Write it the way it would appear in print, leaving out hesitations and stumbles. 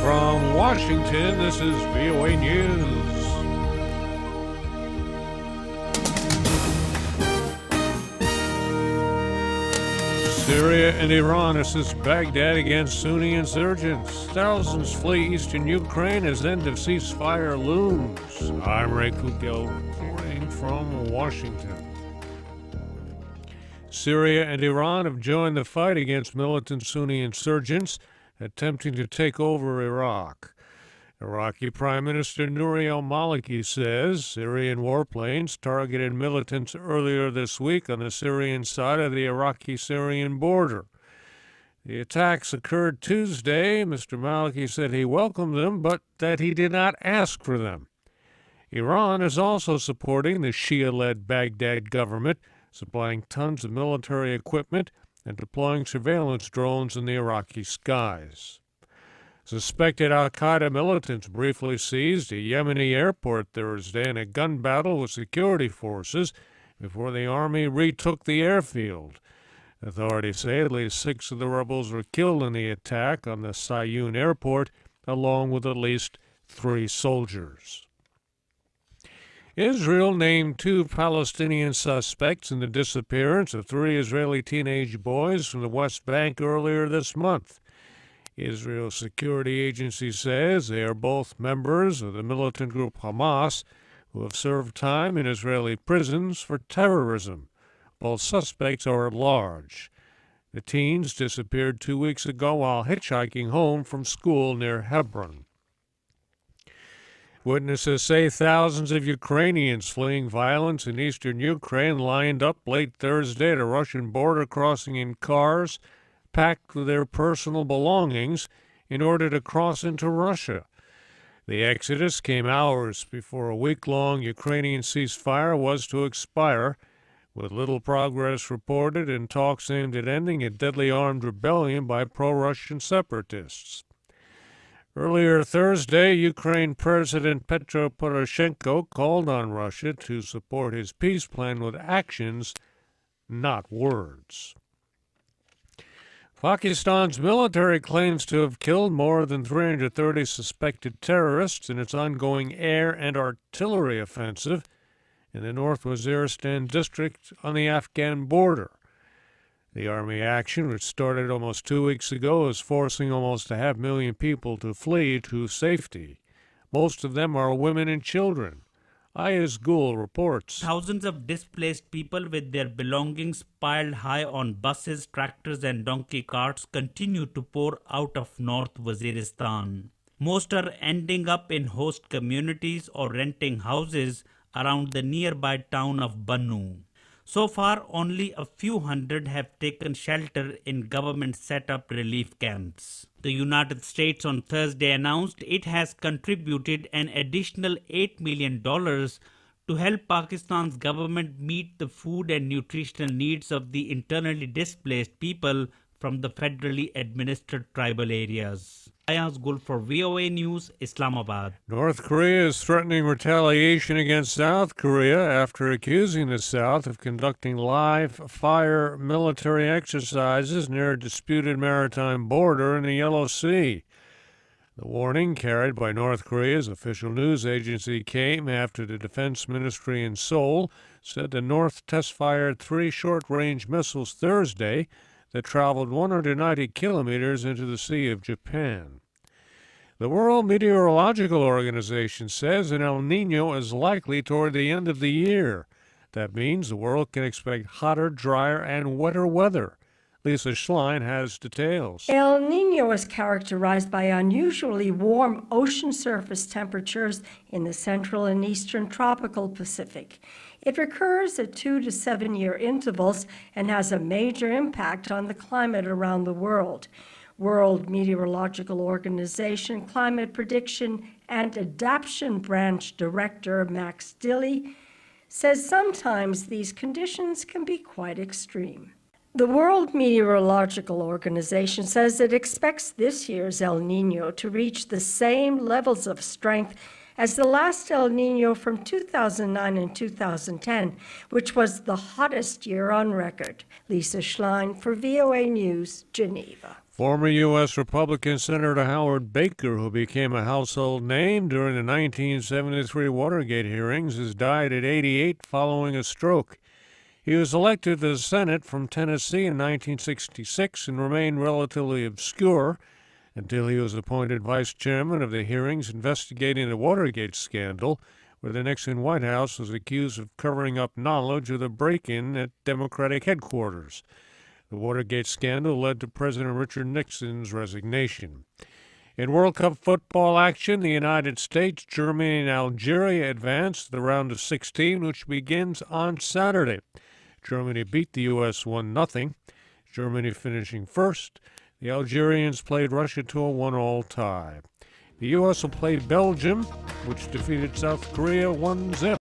From Washington, this is VOA News. Syria and Iran assist Baghdad against Sunni insurgents. Thousands flee eastern Ukraine as end of ceasefire looms. I'm Ray Kukil reporting from Washington. Syria and Iran have joined the fight against militant Sunni insurgents attempting to take over Iraq. Iraqi Prime Minister Nouri al-Maliki says Syrian warplanes targeted militants earlier this week on the Syrian side of the Iraqi-Syrian border. The attacks occurred Tuesday. Mr. Maliki said he welcomed them, but that he did not ask for them. Iran is also supporting the Shia-led Baghdad government, supplying tons of military equipment and deploying surveillance drones in the Iraqi skies. Suspected al-Qaeda militants briefly seized a Yemeni airport Thursday in a gun battle with security forces before the army retook the airfield. Authorities say at least 6 of the rebels were killed in the attack on the Sayun airport, along with at least 3 soldiers. Israel named 2 Palestinian suspects in the disappearance of 3 Israeli teenage boys from the West Bank earlier this month. Israel's security agency says they are both members of the militant group Hamas, who have served time in Israeli prisons for terrorism. Both suspects are at large. The teens disappeared 2 weeks ago while hitchhiking home from school near Hebron. Witnesses say thousands of Ukrainians fleeing violence in eastern Ukraine lined up late Thursday at a Russian border crossing in cars packed with their personal belongings in order to cross into Russia. The exodus came hours before a week-long Ukrainian ceasefire was to expire, with little progress reported in talks aimed at ending a deadly armed rebellion by pro-Russian separatists. Earlier Thursday, Ukraine President Petro Poroshenko called on Russia to support his peace plan with actions, not words. Pakistan's military claims to have killed more than 330 suspected terrorists in its ongoing air and artillery offensive in the North Waziristan district on the Afghan border. The army action, which started almost 2 weeks ago, is forcing almost 500,000 people to flee to safety. Most of them are women and children. Ayaz Gul reports. Thousands of displaced people with their belongings piled high on buses, tractors and donkey carts continue to pour out of North Waziristan. Most are ending up in host communities or renting houses around the nearby town of Bannu. So far, only a few hundred have taken shelter in government-set-up relief camps. The United States on Thursday announced it has contributed an additional $8 million to help Pakistan's government meet the food and nutritional needs of the internally displaced people from the federally administered tribal areas. Ayaz Gul for VOA News, Islamabad. North Korea is threatening retaliation against South Korea after accusing the South of conducting live-fire military exercises near a disputed maritime border in the Yellow Sea. The warning, carried by North Korea's official news agency, came after the Defense Ministry in Seoul said the North test-fired 3 short-range missiles Thursday that traveled 190 kilometers into the Sea of Japan. The World Meteorological Organization says an El Niño is likely toward the end of the year. That means the world can expect hotter, drier, and wetter weather. Lisa Schlein has details. El Niño is characterized by unusually warm ocean surface temperatures in the central and eastern tropical Pacific. It recurs at 2 to 7 year intervals and has a major impact on the climate around the world. World Meteorological Organization Climate Prediction and Adaptation Branch Director Max Dilley says sometimes these conditions can be quite extreme. The World Meteorological Organization says it expects this year's El Niño to reach the same levels of strength as the last El Niño from 2009 and 2010, which was the hottest year on record. Lisa Schlein for VOA News, Geneva. Former U.S. Republican Senator Howard Baker, who became a household name during the 1973 Watergate hearings, has died at 88 following a stroke. He was elected to the Senate from Tennessee in 1966 and remained relatively obscure until he was appointed vice chairman of the hearings investigating the Watergate scandal, where the Nixon White House was accused of covering up knowledge of the break-in at Democratic headquarters. The Watergate scandal led to President Richard Nixon's resignation. In World Cup football action, the United States, Germany, and Algeria advanced to the round of 16, which begins on Saturday. Germany beat the U.S. 1-0, Germany finishing first. The Algerians played Russia to a 1-1 tie. The U.S. will play Belgium, which defeated South Korea 1-0.